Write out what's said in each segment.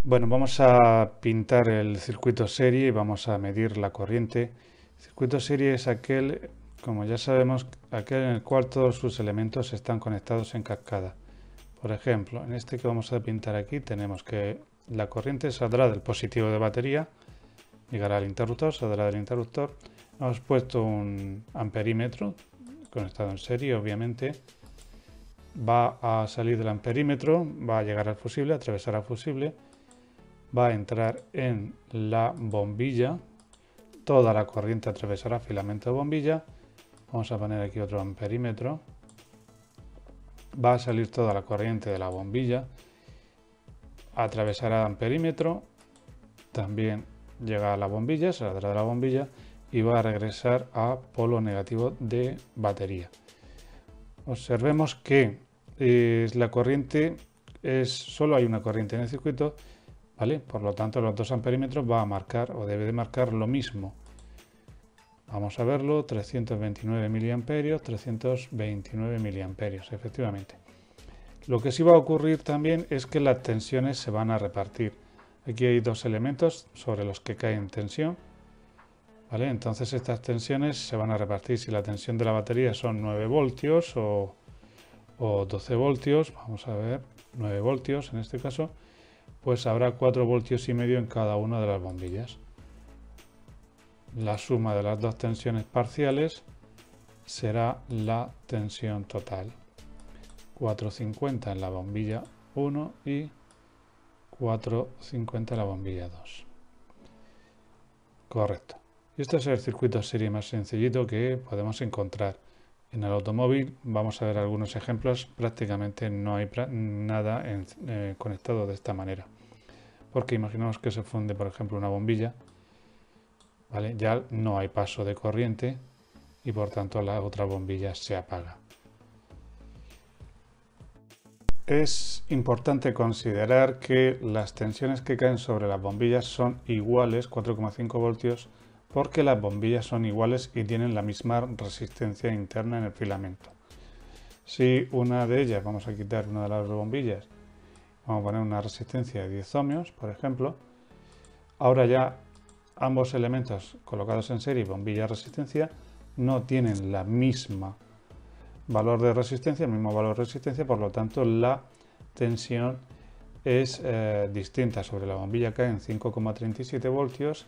Bueno, vamos a pintar el circuito serie y vamos a medir la corriente. El circuito serie es aquel, como ya sabemos, aquel en el cual todos sus elementos están conectados en cascada. Por ejemplo, en este que vamos a pintar aquí tenemos que la corriente saldrá del positivo de batería, llegará al interruptor, saldrá del interruptor. Hemos puesto un amperímetro conectado en serie, obviamente. Va a salir del amperímetro, va a llegar al fusible, atravesar al fusible, va a entrar en la bombilla, toda la corriente atravesará filamento de bombilla. Vamos a poner aquí otro amperímetro. Va a salir toda la corriente de la bombilla, atravesará amperímetro, también llega a la bombilla, saldrá de la bombilla y va a regresar a polo negativo de batería. Observemos que la corriente solo hay una corriente en el circuito, ¿vale? Por lo tanto, los dos amperímetros va a marcar o debe de marcar lo mismo. Vamos a verlo, 329 miliamperios, 329 miliamperios, efectivamente. Lo que sí va a ocurrir también es que las tensiones se van a repartir. Aquí hay dos elementos sobre los que cae tensión, ¿vale? Entonces estas tensiones se van a repartir. Si la tensión de la batería son 9 voltios o 12 voltios, vamos a ver, 9 voltios en este caso, pues habrá 4 voltios y medio en cada una de las bombillas. La suma de las dos tensiones parciales será la tensión total. 450 en la bombilla 1 y 450 en la bombilla 2. Correcto. Y este es el circuito serie más sencillito que podemos encontrar. En el automóvil vamos a ver algunos ejemplos, prácticamente no hay nada conectado de esta manera. Porque imaginamos que se funde, por ejemplo, una bombilla, ¿vale? Ya no hay paso de corriente y por tanto la otra bombilla se apaga. Es importante considerar que las tensiones que caen sobre las bombillas son iguales, 4,5 voltios, porque las bombillas son iguales y tienen la misma resistencia interna en el filamento. Si una de ellas, vamos a quitar una de las bombillas, vamos a poner una resistencia de 10 ohmios, por ejemplo, ahora ya ambos elementos colocados en serie, bombilla y resistencia, no tienen la misma valor de resistencia, el mismo valor de resistencia, por lo tanto la tensión es distinta. Sobre la bombilla caen 5,37 voltios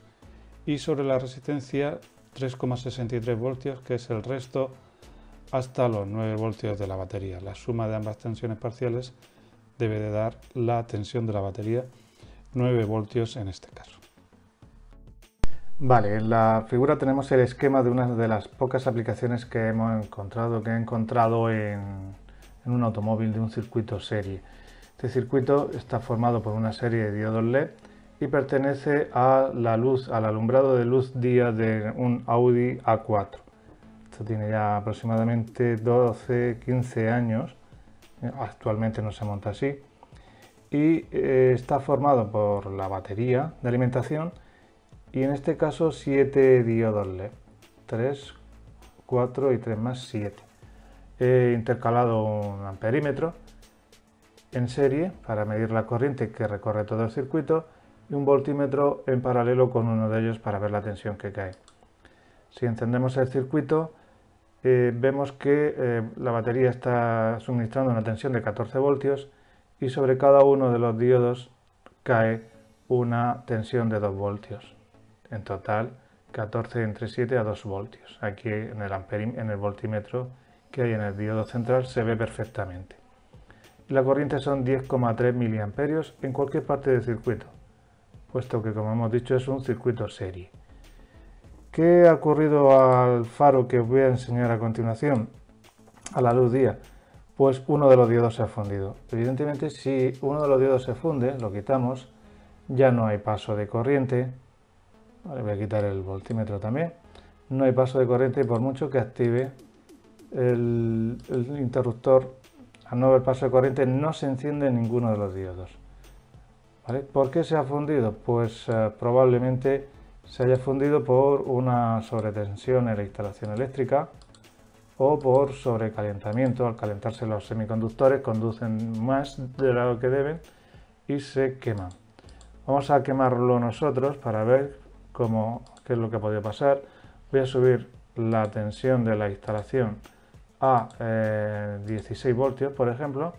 y sobre la resistencia 3,63 voltios, que es el resto hasta los 9 voltios de la batería. La suma de ambas tensiones parciales debe de dar la tensión de la batería, 9 voltios en este caso. Vale, en la figura tenemos el esquema de una de las pocas aplicaciones que he encontrado en un automóvil de un circuito serie. Este circuito está formado por una serie de diodos LED y pertenece a la luz, al alumbrado de luz día de un Audi A4. Esto tiene ya aproximadamente 12-15 años, actualmente no se monta así, y está formado por la batería de alimentación y en este caso 7 diodos LED, 3, 4 y 3 más 7. He intercalado un amperímetro en serie para medir la corriente que recorre todo el circuito y un voltímetro en paralelo con uno de ellos para ver la tensión que cae. Si encendemos el circuito, vemos que la batería está suministrando una tensión de 14 voltios y sobre cada uno de los diodos cae una tensión de 2 voltios. En total, 14 entre 7 a 2 voltios. Aquí en el voltímetro que hay en el diodo central se ve perfectamente. La corriente son 10,3 miliamperios en cualquier parte del circuito, puesto que, como hemos dicho, es un circuito serie. ¿Qué ha ocurrido al faro que os voy a enseñar a continuación? A la luz día. Pues uno de los diodos se ha fundido. Evidentemente, si uno de los diodos se funde, lo quitamos, ya no hay paso de corriente. Vale, voy a quitar el voltímetro también. No hay paso de corriente y por mucho que active el interruptor, al no haber paso de corriente, no se enciende ninguno de los diodos. ¿Vale? ¿Por qué se ha fundido? Pues probablemente se haya fundido por una sobretensión en la instalación eléctrica o por sobrecalentamiento. Al calentarse los semiconductores conducen más de lo que deben y se queman. Vamos a quemarlo nosotros para ver qué es lo que ha podido pasar. Voy a subir la tensión de la instalación a 16 voltios, por ejemplo,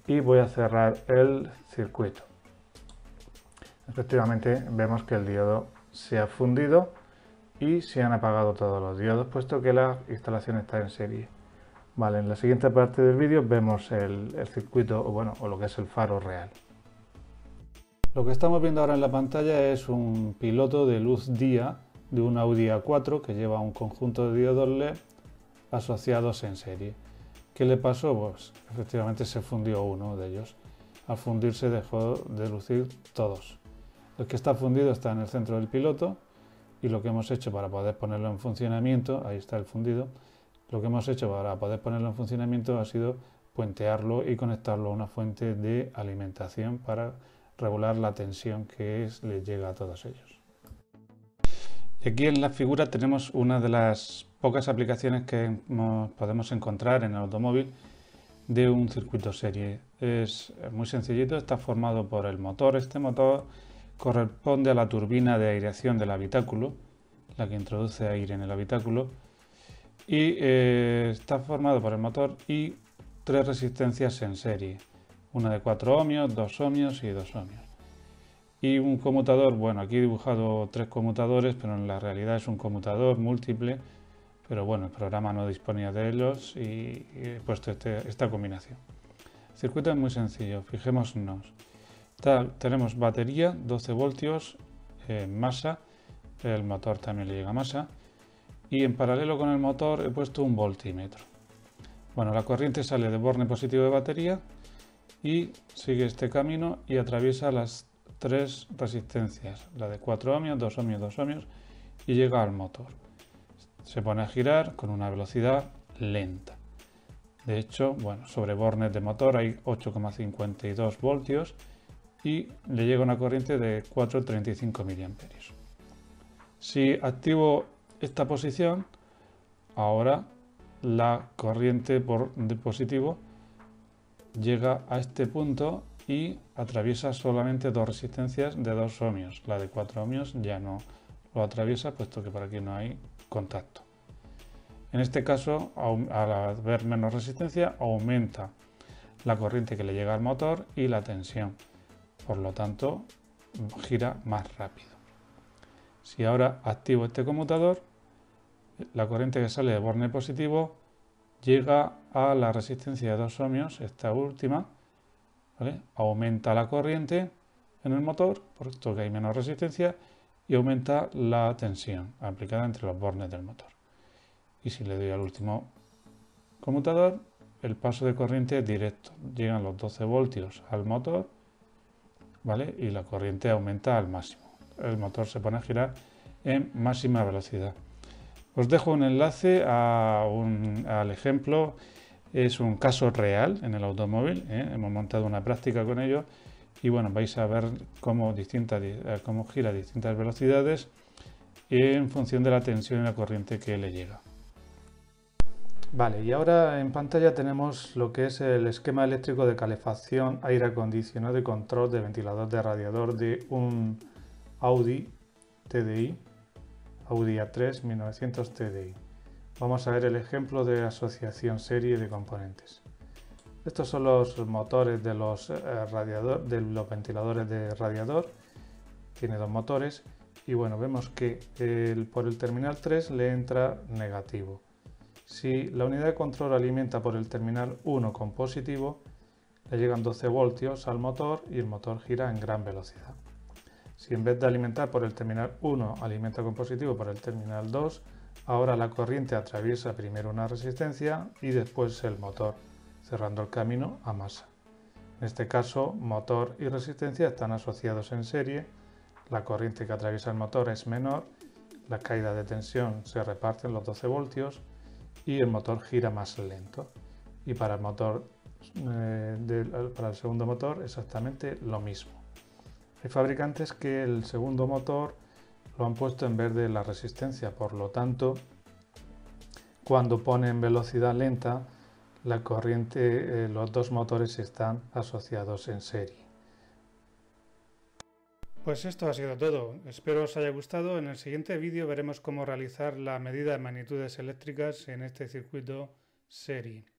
y voy a cerrar el circuito. Efectivamente vemos que el diodo se ha fundido y se han apagado todos los diodos, puesto que la instalación está en serie. Vale, en la siguiente parte del vídeo vemos el circuito, o lo que es el faro real. Lo que estamos viendo ahora en la pantalla es un piloto de luz día de un Audi A4 que lleva un conjunto de diodos LED asociados en serie. ¿Qué le pasó? Pues efectivamente se fundió uno de ellos. Al fundirse dejó de lucir todos. El que está fundido está en el centro del piloto y lo que hemos hecho para poder ponerlo en funcionamiento, ahí está el fundido, lo que hemos hecho para poder ponerlo en funcionamiento ha sido puentearlo y conectarlo a una fuente de alimentación para regular la tensión que les llega a todos ellos. Y aquí en la figura tenemos una de las pocas aplicaciones que podemos encontrar en el automóvil de un circuito serie. Es muy sencillito, está formado por el motor. Este motor corresponde a la turbina de aireación del habitáculo, la que introduce aire en el habitáculo, y está formado por el motor y 3 resistencias en serie, una de 4 ohmios, 2 ohmios y 2 ohmios. Y un conmutador, bueno, aquí he dibujado 3 conmutadores, pero en la realidad es un conmutador múltiple, pero bueno, el programa no disponía de ellos y he puesto esta combinación. El circuito es muy sencillo, fijémonos. Tenemos batería, 12 voltios, masa, el motor también le llega masa, y en paralelo con el motor he puesto un voltímetro. Bueno, la corriente sale de borne positivo de batería y sigue este camino y atraviesa las 3 resistencias, la de 4 ohmios, 2 ohmios, 2 ohmios, y llega al motor. Se pone a girar con una velocidad lenta. De hecho, bueno, sobre bornes de motor hay 8,52 voltios y le llega una corriente de 4,35 miliamperios. Si activo esta posición, ahora la corriente de positivo llega a este punto y atraviesa solamente 2 resistencias de 2 ohmios. La de 4 ohmios ya no lo atraviesa, puesto que por aquí no hay contacto. En este caso, al haber menos resistencia, aumenta la corriente que le llega al motor y la tensión. Por lo tanto, gira más rápido. Si ahora activo este conmutador, la corriente que sale de borne positivo llega a la resistencia de 2 ohmios, esta última, ¿vale? Aumenta la corriente en el motor, puesto que hay menos resistencia, y aumenta la tensión aplicada entre los bornes del motor. Y si le doy al último conmutador, el paso de corriente es directo. Llegan los 12 voltios al motor, ¿vale? Y la corriente aumenta al máximo. El motor se pone a girar en máxima velocidad. Os dejo un enlace al ejemplo. Es un caso real en el automóvil, ¿eh? Hemos montado una práctica con ello y bueno, vais a ver cómo gira a distintas velocidades en función de la tensión y la corriente que le llega. Vale, y ahora en pantalla tenemos lo que es el esquema eléctrico de calefacción, aire acondicionado y control de ventilador de radiador de un Audi TDI, Audi A3 1900 TDI. Vamos a ver el ejemplo de asociación serie de componentes. Estos son los motores de los ventiladores de radiador. Tiene 2 motores y bueno, vemos que por el terminal 3 le entra negativo. Si la unidad de control alimenta por el terminal 1 con positivo, le llegan 12 voltios al motor y el motor gira en gran velocidad. Si en vez de alimentar por el terminal 1 alimenta con positivo por el terminal 2, ahora la corriente atraviesa primero una resistencia y después el motor, cerrando el camino a masa. En este caso, motor y resistencia están asociados en serie, la corriente que atraviesa el motor es menor, la caída de tensión se reparten los 12 voltios y el motor gira más lento. Y para el segundo motor exactamente lo mismo. Hay fabricantes que el segundo motor lo han puesto en vez de la resistencia, por lo tanto, cuando ponen velocidad lenta, la corriente, los 2 motores están asociados en serie. Pues esto ha sido todo. Espero os haya gustado. En el siguiente vídeo veremos cómo realizar la medida de magnitudes eléctricas en este circuito serie.